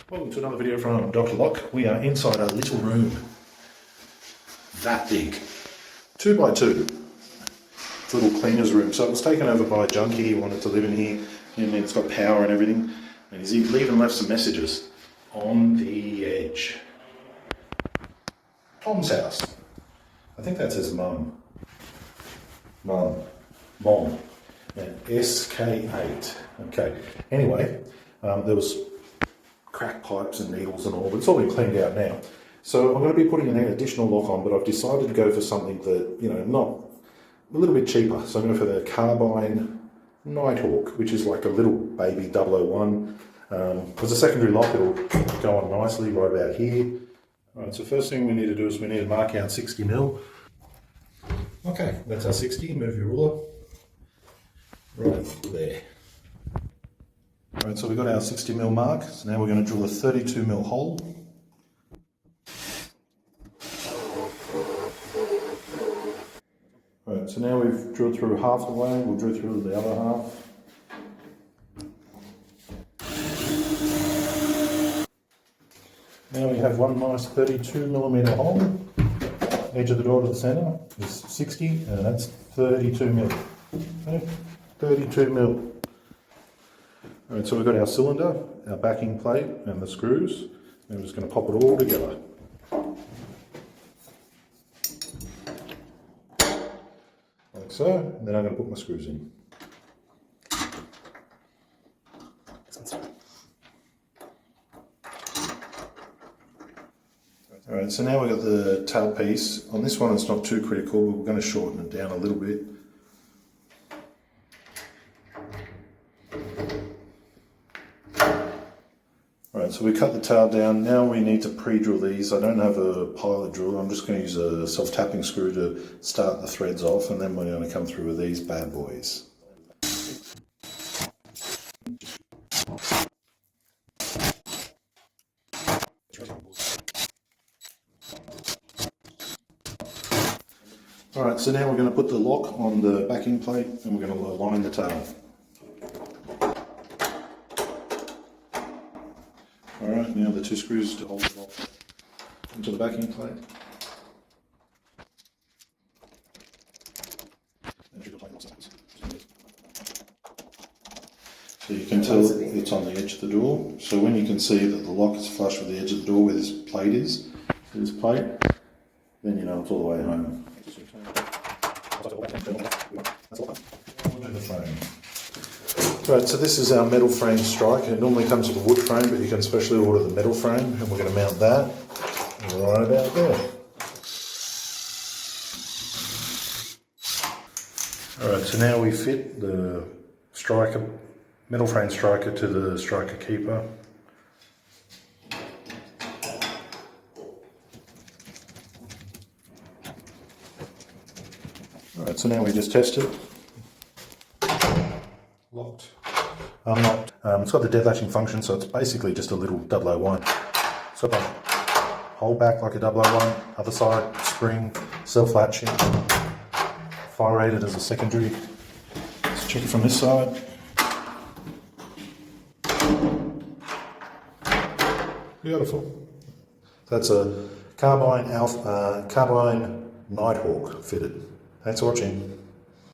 Welcome to another video from Dr. Lock. We are inside a little room. That big. 2 by 2. It's a little cleaner's room. So it was taken over by a junkie. He wanted to live in here. And it's got power and everything. And he's even left some messages on the edge. Tom's house. I think that says mum. Mom. And SK8. Okay. Anyway, there was cracked pipes and needles and all, but it's all been cleaned out now. So I'm going to be putting an additional lock on, but I've decided to go for something that, not a little bit cheaper. So I'm going for the Carbine Nighthawk, which is like a little baby 001. As a secondary lock, it'll go on nicely right about here. All right, so first thing we need to do is we need to mark out 60mm. Okay, that's our 60. Move your ruler. Right there. Alright, so we've got our 60mm mark, so now we're going to drill a 32mm hole. Alright, so now we've drilled through half the way, we'll drill through the other half. Now we have one nice 32mm hole. Edge of the door to the centre is 60, and that's 32mm. Okay, 32mm. Alright, so we've got our cylinder, our backing plate and the screws, and we're just going to pop it all together. Like so, and then I'm going to put my screws in. Alright, so now we've got the tail piece. On this one it's not too critical, we're going to shorten it down a little bit. Alright, so we cut the tail down. Now we need to pre-drill these. I don't have a pilot drill. I'm just going to use a self-tapping screw to start the threads off, and then we're going to come through with these bad boys. Alright, so now we're going to put the lock on the backing plate and we're going to align the tail. Alright, now the 2 screws to hold the lock into the backing plate. So you can tell it's on the edge of the door. So when you can see that the lock is flush with the edge of the door where this plate is, then you know it's all the way home. Right, so this is our metal frame strike. It normally comes with a wood frame, but you can specially order the metal frame, and we're going to mount that right about there. Alright, so now we fit the striker, metal frame striker to the striker keeper. Alright, so now we just test it. Locked. Unlocked. It's got the dead latching function, so it's basically just a little 001. So hold back like a 001, other side, spring, self-latching, fire rated as a secondary. Let's check it from this side. Beautiful. That's a Carbine Nighthawk fitted. Thanks for watching.